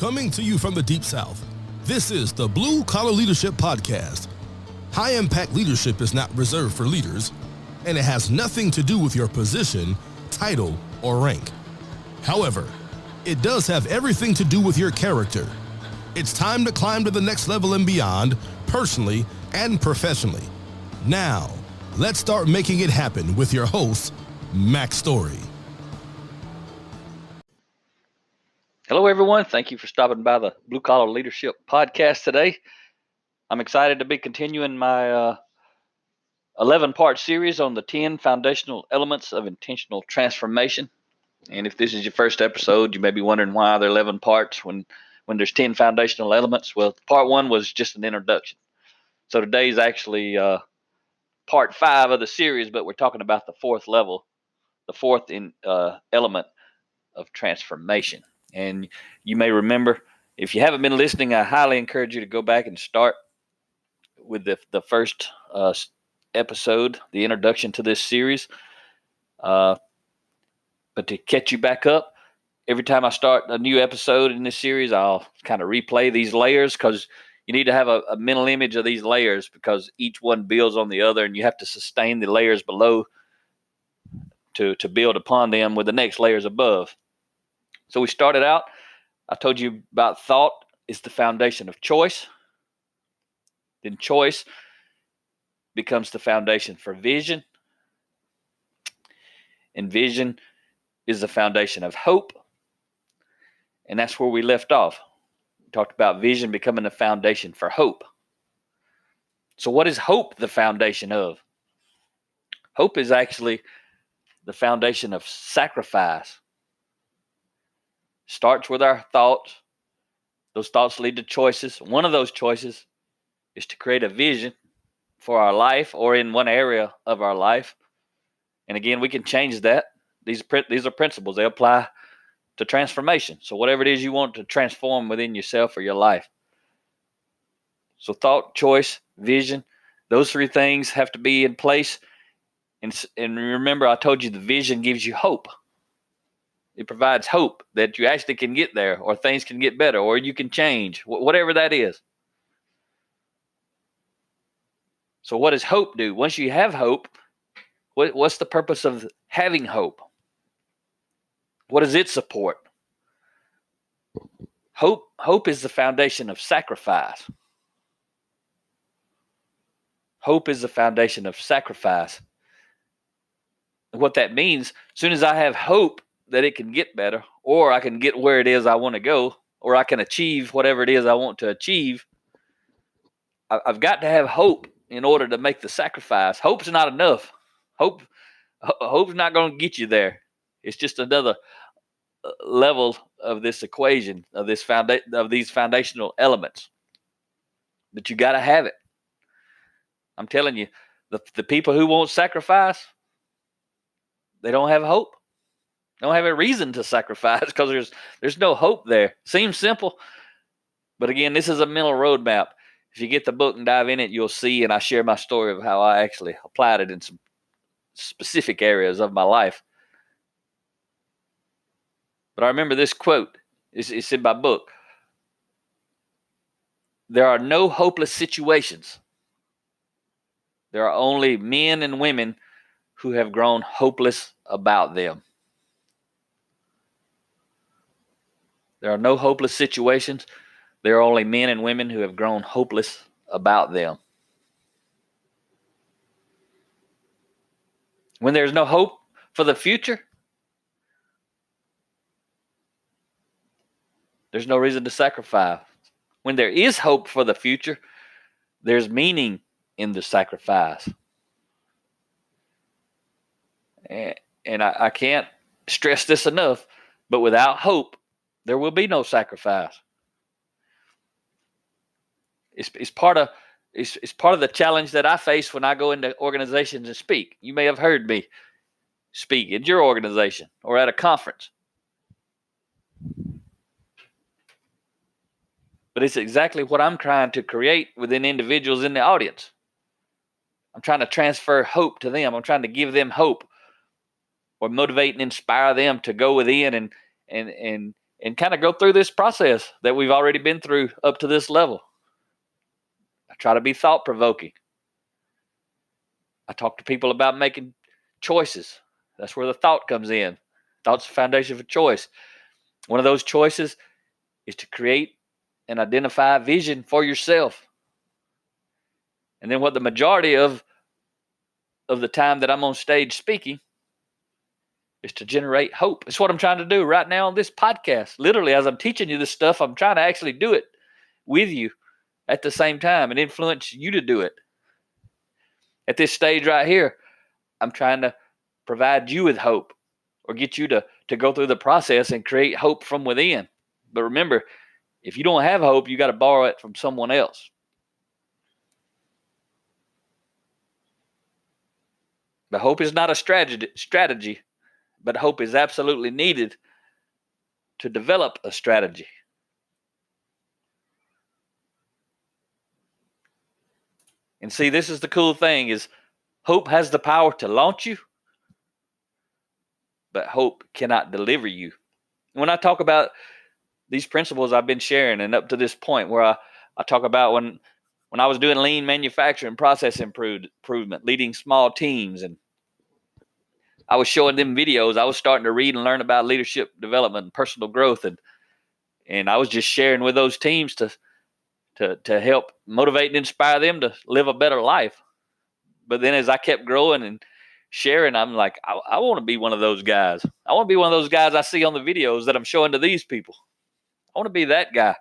Coming to you from the Deep South, this is the Blue Collar Leadership Podcast. High-impact leadership is not reserved for leaders, and it has nothing to do with your position, title, or rank. However, it does have everything to do with your character. It's time to climb to the next level and beyond, personally and professionally. Now, let's start making it happen with your host, Max Story. Hello, everyone. Thank you for stopping by the Blue Collar Leadership Podcast today. I'm excited to be continuing my 11-part series on the 10 foundational elements of intentional transformation. And if this is your first episode, you may be wondering why there are 11 parts when there's 10 foundational elements. Well, part 1 was just an introduction. So today is actually part 5 of the series, but we're talking about the fourth level, the fourth element of transformation. And you may remember, if you haven't been listening, I highly encourage you to go back and start with the first episode, the introduction to this series. But to catch you back up, every time I start a new episode in this series, I'll kind of replay these layers, because you need to have a mental image of these layers, because each one builds on the other, and you have to sustain the layers below to build upon them with the next layers above. So we started out, I told you about thought is the foundation of choice. Then choice becomes the foundation for vision. And vision is the foundation of hope. And that's where we left off. We talked about vision becoming the foundation for hope. So what is hope the foundation of? Hope is actually the foundation of sacrifice. Starts with our thoughts. Those thoughts lead to choices. One of those choices is to create a vision for our life, or in one area of our life. And again, we can change that. These are principles. They apply to transformation. So whatever it is you want to transform within yourself or your life. So thought, choice, vision, those three things have to be in place. And remember, I told you the vision gives you hope. It provides hope that you actually can get there, or things can get better, or you can change, whatever that is. So what does hope do? Once you have hope, what's the purpose of having hope? What does it support? Hope is the foundation of sacrifice. Hope is the foundation of sacrifice. What that means, as soon as I have hope that it can get better, or I can get where it is I want to go, or I can achieve whatever it is I want to achieve, I've got to have hope in order to make the sacrifice. Hope's not enough. Hope's not going to get you there. It's just another level of this equation, of these foundational elements. But you got to have it. I'm telling you, the people who won't sacrifice, they don't have hope. They don't have a reason to sacrifice, because there's no hope there. Seems simple, but again, this is a mental roadmap. If you get the book and dive in it, you'll see, and I share my story of how I actually applied it in some specific areas of my life. But I remember this quote. It's in my book. There are no hopeless situations. There are only men and women who have grown hopeless about them. There are no hopeless situations. There are only men and women who have grown hopeless about them. When there's no hope for the future, there's no reason to sacrifice. When there is hope for the future, there's meaning in the sacrifice. And I can't stress this enough, but without hope, there will be no sacrifice. It's part of the challenge that I face when I go into organizations and speak. You may have heard me speak at your organization or at a conference. But it's exactly what I'm trying to create within individuals in the audience. I'm trying to transfer hope to them. I'm trying to give them hope, or motivate and inspire them to go within and and kind of go through this process that we've already been through up to this level. I try to be thought-provoking. I talk to people about making choices. That's where the thought comes in. Thought's the foundation for choice. One of those choices is to create and identify a vision for yourself. And then what the majority of the time that I'm on stage speaking is to generate hope. It's what I'm trying to do right now on this podcast. Literally, as I'm teaching you this stuff, I'm trying to actually do it with you at the same time and influence you to do it. At this stage right here, I'm trying to provide you with hope or get you to go through the process and create hope from within. But remember, if you don't have hope, you got to borrow it from someone else. But hope is not a strategy, but hope is absolutely needed to develop a strategy. And see, this is the cool thing is hope has the power to launch you, but hope cannot deliver you. When I talk about these principles I've been sharing, and up to this point where I talk about when I was doing lean manufacturing, process improvement, leading small teams, and I was showing them videos, I was starting to read and learn about leadership development and personal growth, and I was just sharing with those teams to help motivate and inspire them to live a better life. But then as I kept growing and sharing, I'm like, I want to be one of those guys. I want to be one of those guys I see on the videos that I'm showing to these people. I want to be that guy.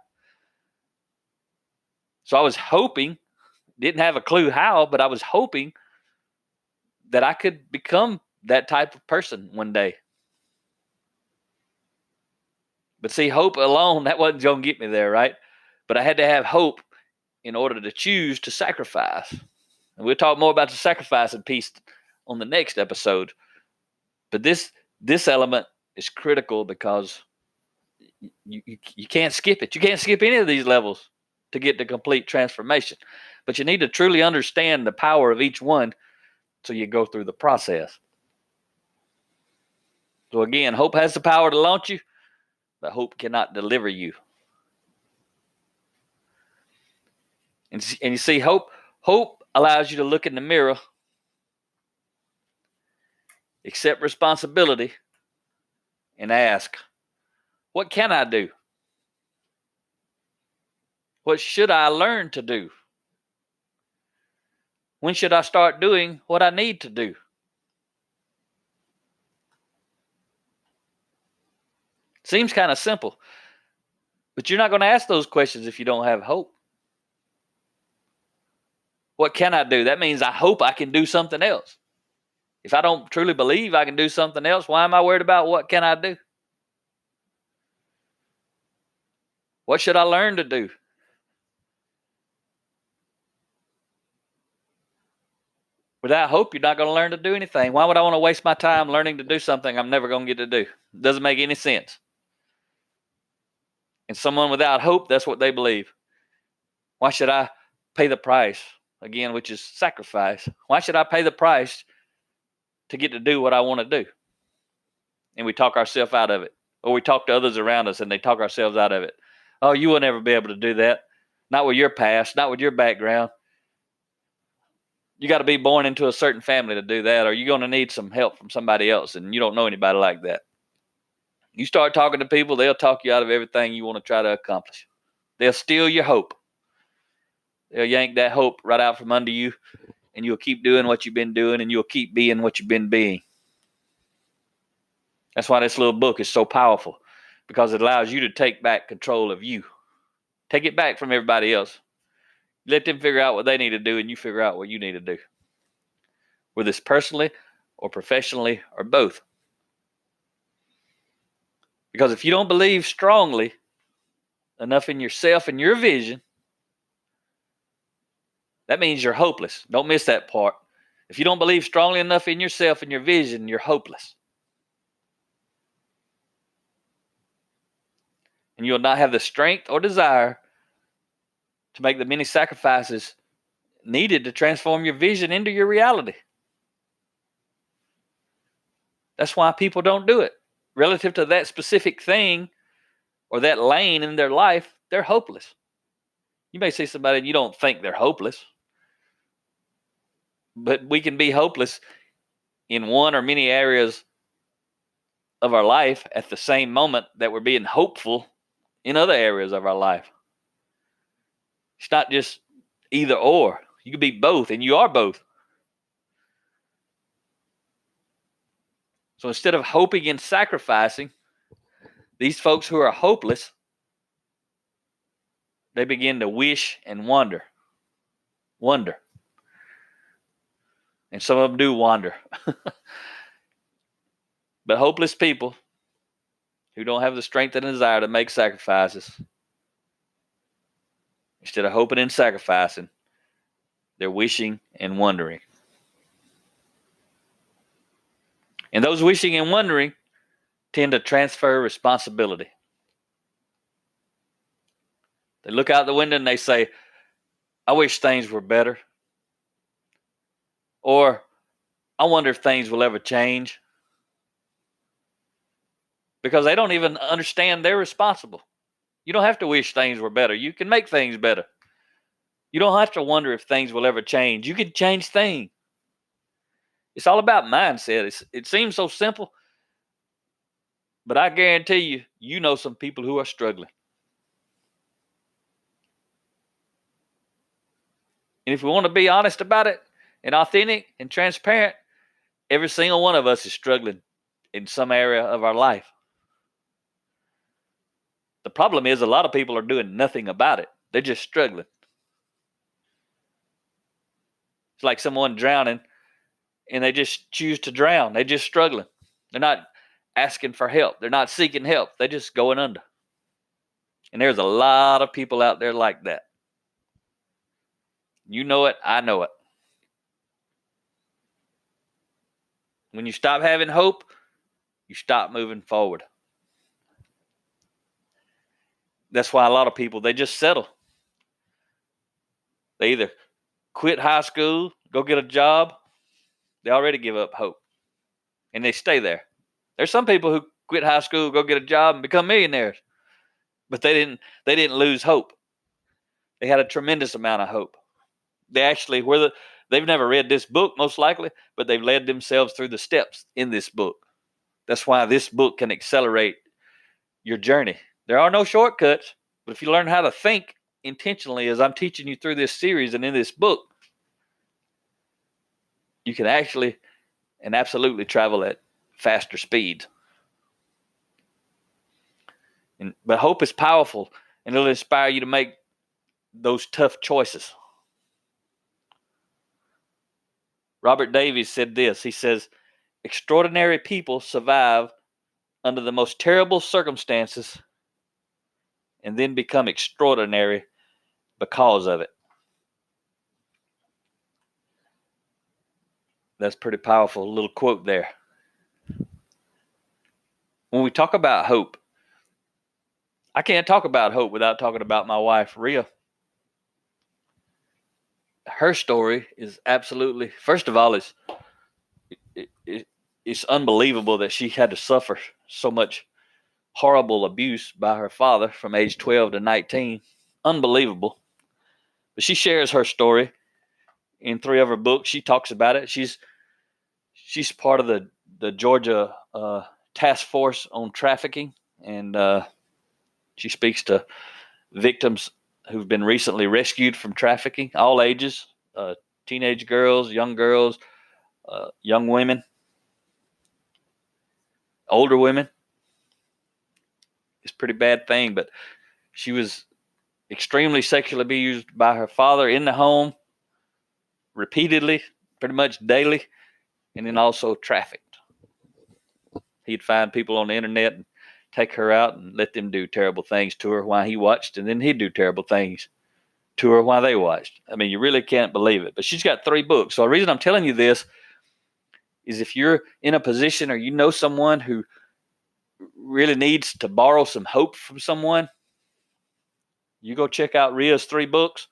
So I was hoping, didn't have a clue how, but I was hoping that I could become that type of person one day. But see, hope alone, that wasn't going to get me there, right? But I had to have hope in order to choose to sacrifice. And we'll talk more about the sacrificing piece on the next episode. But this element is critical because you can't skip it. You can't skip any of these levels to get to complete transformation. But you need to truly understand the power of each one so you go through the process. So again, hope has the power to launch you, but hope cannot deliver you. And you see, hope allows you to look in the mirror, accept responsibility, and ask, what can I do? What should I learn to do? When should I start doing what I need to do? Seems kind of simple, but you're not going to ask those questions if you don't have hope. What can I do? That means I hope I can do something else. If I don't truly believe I can do something else, why am I worried about what can I do? What should I learn to do? Without hope, you're not going to learn to do anything. Why would I want to waste my time learning to do something I'm never going to get to do? It doesn't make any sense. And someone without hope, that's what they believe. Why should I pay the price? Again, which is sacrifice. Why should I pay the price to get to do what I want to do? And we talk ourselves out of it. Or we talk to others around us and they talk ourselves out of it. Oh, you will never be able to do that. Not with your past, not with your background. You got to be born into a certain family to do that, or you're going to need some help from somebody else, and you don't know anybody like that. You start talking to people, they'll talk you out of everything you want to try to accomplish. They'll steal your hope. They'll yank that hope right out from under you, and you'll keep doing what you've been doing, and you'll keep being what you've been being. That's why this little book is so powerful, because it allows you to take back control of you. Take it back from everybody else. Let them figure out what they need to do, and you figure out what you need to do. Whether it's personally or professionally or both. Because if you don't believe strongly enough in yourself and your vision, that means you're hopeless. Don't miss that part. If you don't believe strongly enough in yourself and your vision, you're hopeless. And you'll not have the strength or desire to make the many sacrifices needed to transform your vision into your reality. That's why people don't do it. Relative to that specific thing, or that lane in their life, they're hopeless. You may see somebody and you don't think they're hopeless, but we can be hopeless in one or many areas of our life at the same moment that we're being hopeful in other areas of our life. It's not just either or. You can be both, and you are both. So instead of hoping and sacrificing, these folks who are hopeless, they begin to wish and wonder. And some of them do wander. But hopeless people who don't have the strength and desire to make sacrifices, instead of hoping and sacrificing, they're wishing and wondering. And those wishing and wondering tend to transfer responsibility. They look out the window and they say, I wish things were better. Or, I wonder if things will ever change. Because they don't even understand they're responsible. You don't have to wish things were better. You can make things better. You don't have to wonder if things will ever change. You can change things. It's all about mindset. It seems so simple, but I guarantee you, you know some people who are struggling. And if we want to be honest about it and authentic and transparent, every single one of us is struggling in some area of our life. The problem is a lot of people are doing nothing about it. They're just struggling. It's like someone drowning and they just choose to drown. They're just struggling. They're not asking for help. They're not seeking help. They're just going under. And there's a lot of people out there like that. You know it. I know it. When you stop having hope, you stop moving forward. That's why a lot of people, they just settle. They either quit high school, go get a job. They already give up hope. And they stay there. There's some people who quit high school, go get a job, and become millionaires. But they didn't lose hope. They had a tremendous amount of hope. They actually, they've never read this book, most likely, but they've led themselves through the steps in this book. That's why this book can accelerate your journey. There are no shortcuts, but if you learn how to think intentionally, as I'm teaching you through this series and in this book, you can actually and absolutely travel at faster speeds. But hope is powerful, and it'll inspire you to make those tough choices. Robert Davies said this. He says, extraordinary people survive under the most terrible circumstances and then become extraordinary because of it. That's pretty powerful. A little quote there. When we talk about hope, I can't talk about hope without talking about my wife, Rhea. Her story is absolutely, first of all, it's unbelievable that she had to suffer so much horrible abuse by her father from age 12 to 19. Unbelievable. But she shares her story in 3 of her books. She talks about it. She's part of the Georgia task force on trafficking, and she speaks to victims who've been recently rescued from trafficking, all ages, teenage girls, young women, older women. It's a pretty bad thing, but she was extremely sexually abused by her father in the home, repeatedly, pretty much daily, and then also trafficked. He'd find people on the internet and take her out and let them do terrible things to her while he watched, and then he'd do terrible things to her while they watched. I mean, you really can't believe it. But she's got 3 books. So the reason I'm telling you this is if you're in a position or you know someone who really needs to borrow some hope from someone, you go check out Rhea's 3 books.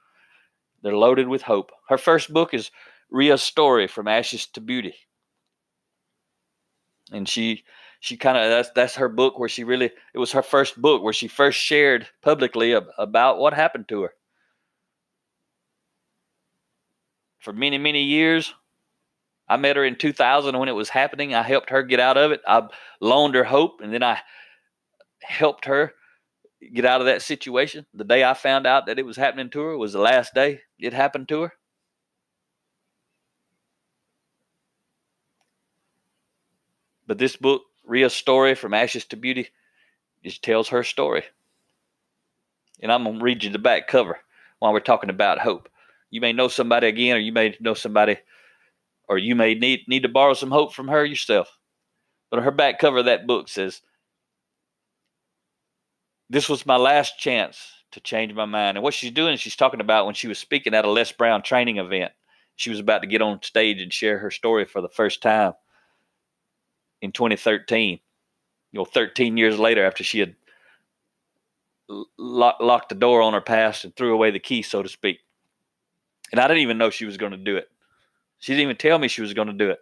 They're loaded with hope. Her first book is Rhea's Story, From Ashes to Beauty. And she she kind of, that's her book where it was her first book where she first shared publicly about what happened to her. For many, many years, I met her in 2000 when it was happening. I helped her get out of it. I loaned her hope, and then I helped her get out of that situation. The day I found out that it was happening to her was the last day it happened to her. But this book, Rhea's Story from Ashes to Beauty, just tells her story. And I'm going to read you the back cover while we're talking about hope. You may know somebody again, or you may know somebody, or you may need to borrow some hope from her yourself. But her back cover of that book says, "This was my last chance to change my mind." And what she's doing is she's talking about when she was speaking at a Les Brown training event. She was about to get on stage and share her story for the first time in 2013. 13 years later, after she had locked the door on her past and threw away the key, so to speak. And I didn't even know she was going to do it. She didn't even tell me she was going to do it.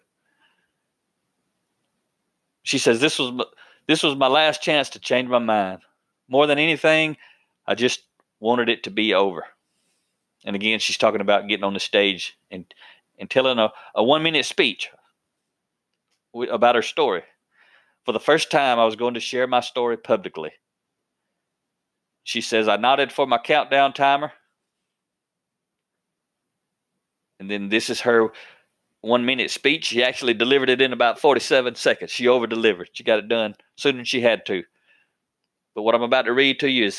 She says, this was my last chance to change my mind. More than anything, I just wanted it to be over. And again, she's talking about getting on the stage and telling a 1-minute speech about her story. For the first time, I was going to share my story publicly. She says, I nodded for my countdown timer. And then this is her 1-minute speech. She actually delivered it in about 47 seconds. She over-delivered. She got it done sooner than she had to. But what I'm about to read to you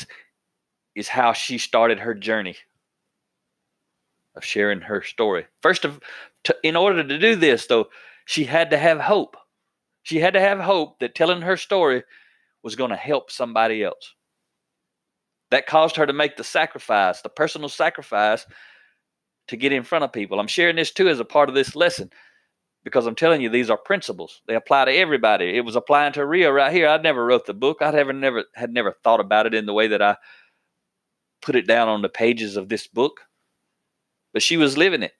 is how she started her journey of sharing her story. In order to do this, though, she had to have hope. She had to have hope that telling her story was going to help somebody else. That caused her to make the personal sacrifice to get in front of people. I'm sharing this too as a part of this lesson because I'm telling you, these are principles. They apply to everybody. It was applying to Rhea right here. I never wrote the book. I had never thought about it in the way that I put it down on the pages of this book. But she was living it.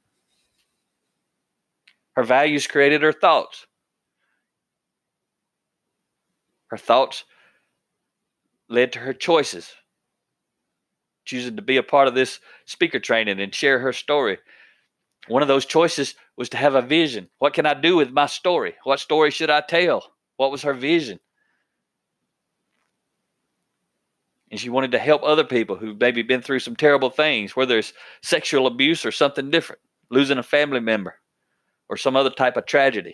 Her values created her thoughts. Her thoughts led to her choices. Choosing to be a part of this speaker training and share her story. One of those choices was to have a vision. What can I do with my story? What story should I tell? What was her vision? And she wanted to help other people who've maybe been through some terrible things, whether it's sexual abuse or something different, losing a family member or some other type of tragedy.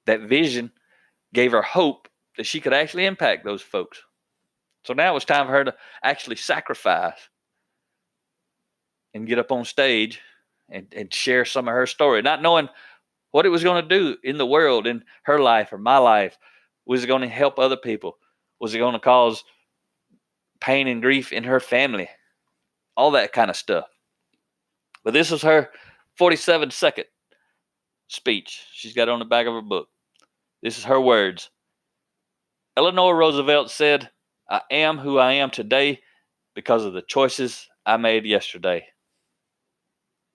That vision gave her hope that she could actually impact those folks. So now it was time for her to actually sacrifice and get up on stage and share some of her story, not knowing what it was going to do in the world, in her life or my life. Was it going to help other people? Was it going to cause pain and grief in her family? All that kind of stuff. But this was her 47-second speech. She's got it on the back of her book. This is her words. Eleanor Roosevelt said, I am who I am today because of the choices I made yesterday.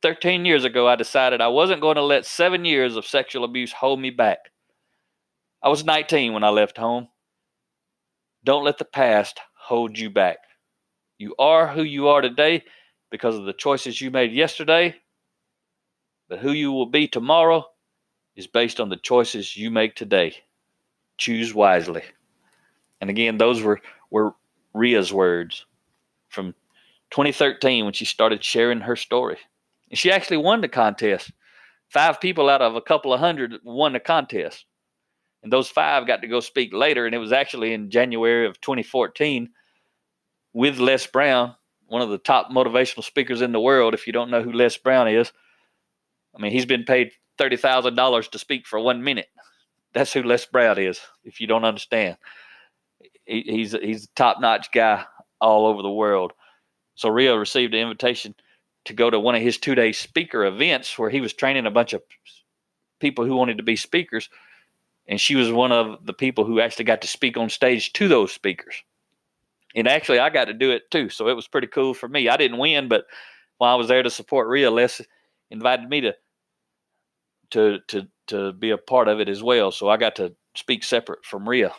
13 years ago, I decided I wasn't going to let 7 years of sexual abuse hold me back. I was 19 when I left home. Don't let the past hold you back. You are who you are today because of the choices you made yesterday, but who you will be tomorrow is based on the choices you make today. Choose wisely. And again, those were Rhea's words from 2013 when she started sharing her story. And she actually won the contest. 5 people out of a couple of hundred won the contest. And those 5 got to go speak later. And it was actually in January of 2014 with Les Brown, one of the top motivational speakers in the world. If you don't know who Les Brown is, I mean, he's been paid $30,000 to speak for 1 minute. That's who Les Brown is, if you don't understand. He's a top-notch guy all over the world. So Rhea received an invitation to go to one of his 2-day speaker events where he was training a bunch of people who wanted to be speakers. And she was one of the people who actually got to speak on stage to those speakers. And actually, I got to do it too. So it was pretty cool for me. I didn't win, but while I was there to support Rhea, Les invited me to to be a part of it as well. So I got to speak separate from Rhea.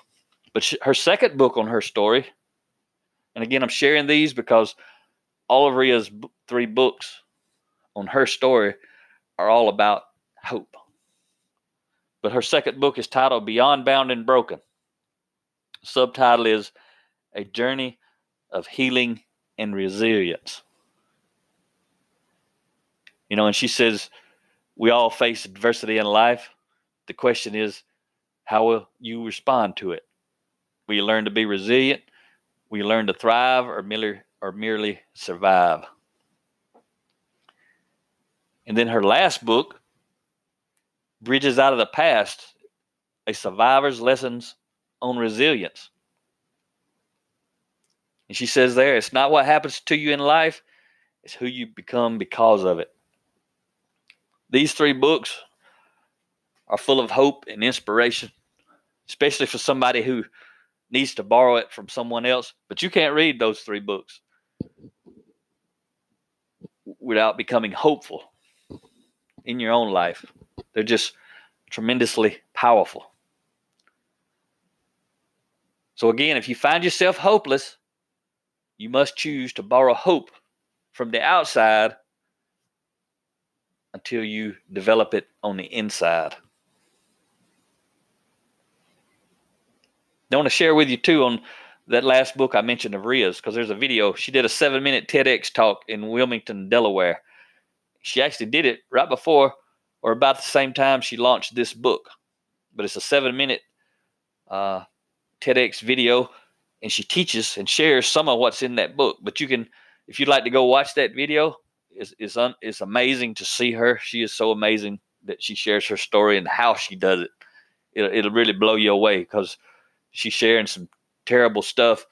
But her second book on her story, and again, I'm sharing these because all of Rhea's 3 books on her story are all about hope. But her second book is titled Beyond Bound and Broken. The subtitle is A Journey of Healing and Resilience. And she says, we all face adversity in life. The question is, how will you respond to it? Will you learn to be resilient? Will you learn to thrive or merely survive? And then her last book, Bridges Out of the Past, A Survivor's Lessons on Resilience. And she says there, it's not what happens to you in life, it's who you become because of it. These 3 books are full of hope and inspiration, especially for somebody who needs to borrow it from someone else. But you can't read those 3 books without becoming hopeful in your own life. They're just tremendously powerful. So again, if you find yourself hopeless, you must choose to borrow hope from the outside until you develop it on the inside. I want to share with you too on that last book I mentioned of Rhea's, because there's a video. She did a 7-minute TEDx talk in Wilmington, Delaware. She actually did it right before or about the same time she launched this book. But it's a 7-minute TEDx video, and she teaches and shares some of what's in that book. But you can, if you'd like to go watch that video, it's amazing to see her. She is so amazing that she shares her story and how she does it. It'll really blow you away, because she's sharing some terrible stuff,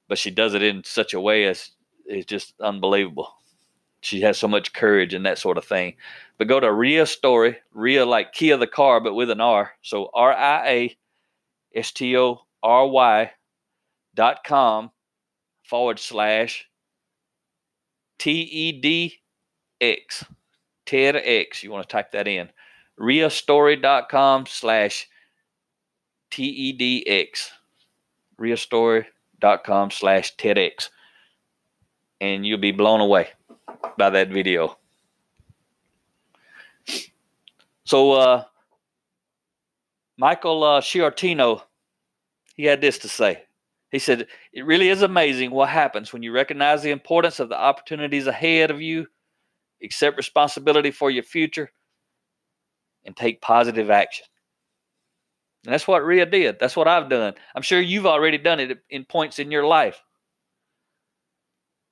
but she does it in such a way as is just unbelievable. She has so much courage and that sort of thing. But go to Rhea Story, Rhea like Kia the car, but with an R. So RIASTORY.com/TEDx. TEDx. You want to type that in. RIAStory.com/TEDx. RIAStory.com/TEDx. And you'll be blown away by that video. So Michael Sciortino, he had this to say. He said, it really is amazing what happens when you recognize the importance of the opportunities ahead of you, accept responsibility for your future, and take positive action. And that's what Rhea did. That's what I've done. I'm sure you've already done it in points in your life.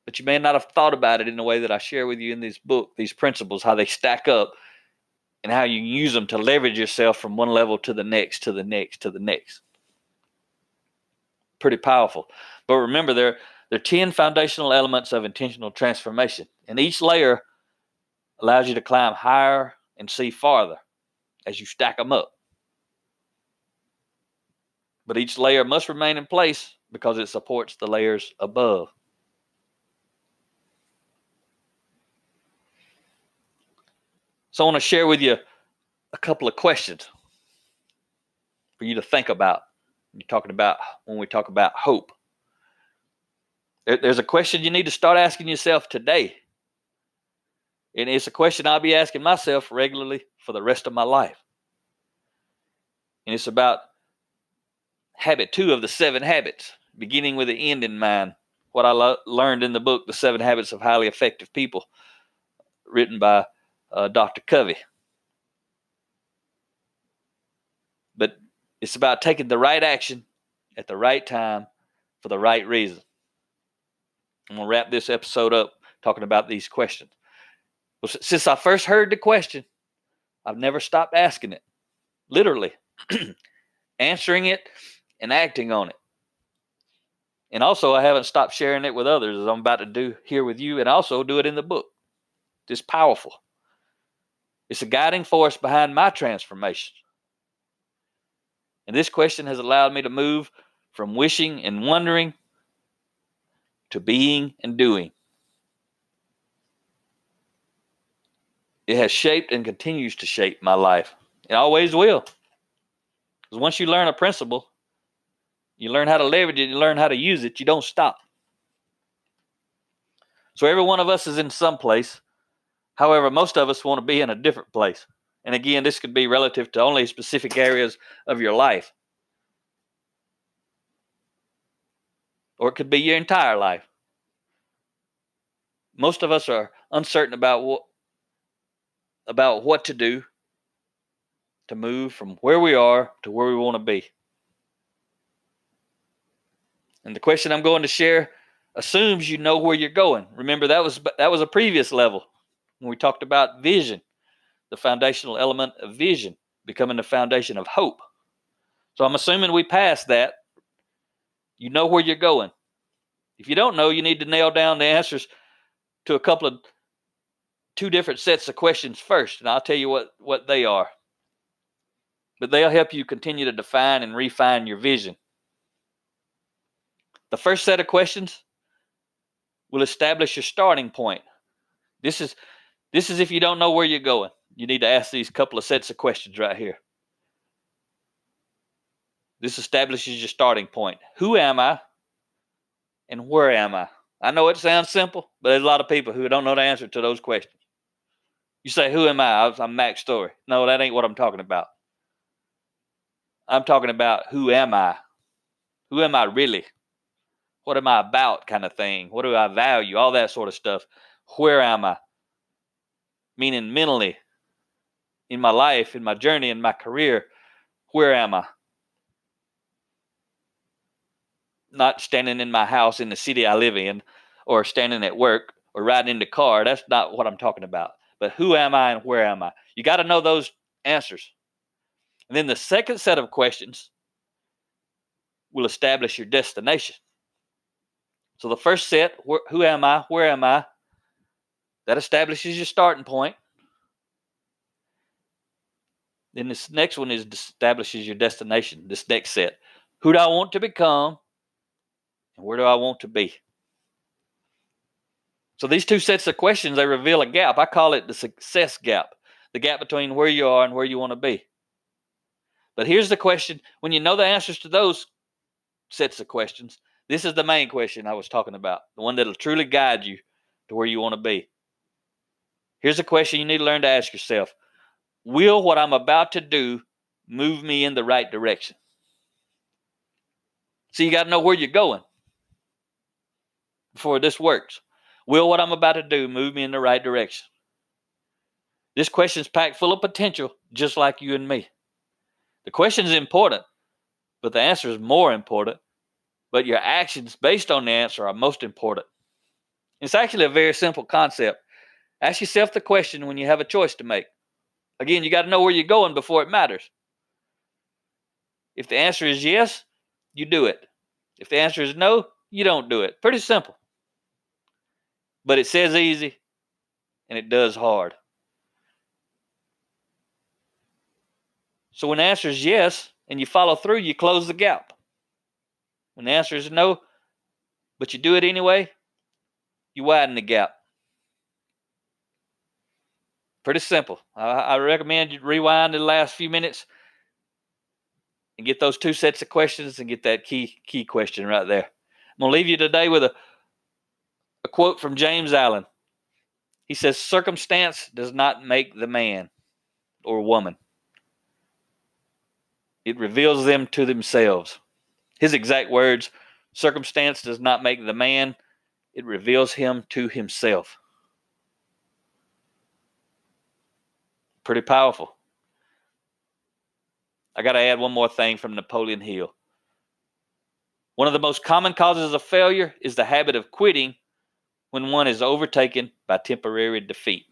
But you may not have thought about it in the way that I share with you in this book, these principles, how they stack up, and how you use them to leverage yourself from one level to the next, to the next, to the next. Pretty powerful. But remember, there are 10 foundational elements of intentional transformation. And each layer allows you to climb higher and see farther as you stack them up. But each layer must remain in place because it supports the layers above. So I want to share with you a couple of questions for you to think about when we talk about hope. There's a question you need to start asking yourself today. And it's a question I'll be asking myself regularly for the rest of my life. And it's about habit 2 of the 7 habits, beginning with the end in mind. What I learned in the book, The 7 Habits of Highly Effective People, written by Dr. Covey. But it's about taking the right action at the right time for the right reason. I'm going to wrap this episode up talking about these questions. Well, since I first heard the question, I've never stopped asking it. Literally. Answering it and acting on it. And also, I haven't stopped sharing it with others, as I'm about to do here with you, and also do it in the book. It's powerful. It's a guiding force behind my transformation. And this question has allowed me to move from wishing and wondering to being and doing. It has shaped and continues to shape my life. It always will. Because once you learn a principle, you learn how to leverage it, you learn how to use it, you don't stop. So every one of us is in some place. However, most of us want to be in a different place. And again, this could be relative to only specific areas of your life. Or it could be your entire life. Most of us are uncertain about what to do to move from where we are to where we want to be. And the question I'm going to share assumes you know where you're going. Remember, that was a previous level when we talked about vision, the foundational element of vision becoming the foundation of hope. So I'm assuming we passed that. You know where you're going. If you don't know, you need to nail down the answers to two different sets of questions first, and I'll tell you what they are. But they'll help you continue to define and refine your vision. The first set of questions will establish your starting point. This is if you don't know where you're going. You need to ask these couple of sets of questions right here. This establishes your starting point. Who am I? And where am I? I know it sounds simple, but there's a lot of people who don't know the answer to those questions. You say, who am I? I'm Mac Story. No, that ain't what I'm talking about. I'm talking about who am I? Who am I really? What am I about kind of thing? What do I value? All that sort of stuff. Where am I? Meaning mentally, in my life, in my journey, in my career, where am I? Not standing in my house in the city I live in, or standing at work, or riding in the car. That's not what I'm talking about. But who am I and where am I? You got to know those answers. And then the second set of questions will establish your destination. So the first set, who am I, where am I, that establishes your starting point. Then this next one establishes your destination, this next set. Who do I want to become, and where do I want to be? So these two sets of questions, they reveal a gap. I call it the success gap, the gap between where you are and where you want to be. But here's the question. When you know the answers to those sets of questions, this is the main question I was talking about, the one that will truly guide you to where you want to be. Here's a question you need to learn to ask yourself. Will what I'm about to do move me in the right direction? So you got to know where you're going before this works. Will what I'm about to do move me in the right direction? This question is packed full of potential, just like you and me. The question is important, but the answer is more important. But your actions based on the answer are most important. It's actually a very simple concept. Ask yourself the question when you have a choice to make. Again, you got to know where you're going before it matters. If the answer is yes, you do it. If the answer is no, you don't do it. Pretty simple. But it says easy, and it does hard. So when the answer is yes, and you follow through, you close the gap. When the answer is no, but you do it anyway, you widen the gap. Pretty simple. I recommend you rewind the last few minutes and get those two sets of questions and get that key question right there. I'm going to leave you today with a quote from James Allen. He says, circumstance does not make the man or woman. It reveals them to themselves. His exact words, circumstance does not make the man, it reveals him to himself. Pretty powerful. I got to add one more thing from Napoleon Hill. One of the most common causes of failure is the habit of quitting when one is overtaken by temporary defeat.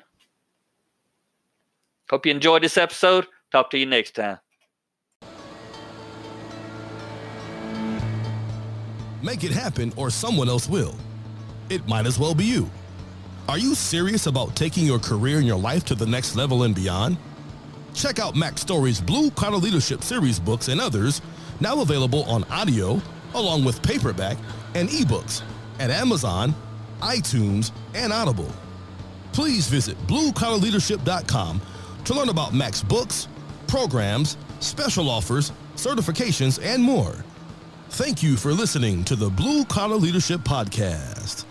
Hope you enjoyed this episode. Talk to you next time. Make it happen or someone else will. It might as well be you. Are you serious about taking your career and your life to the next level and beyond? Check out Mac Story's Blue Collar Leadership series books and others, now available on audio, along with paperback and ebooks at Amazon, iTunes, and Audible. Please visit bluecollarleadership.com to learn about Mac's books, programs, special offers, certifications, and more. Thank you for listening to the Blue Collar Leadership Podcast.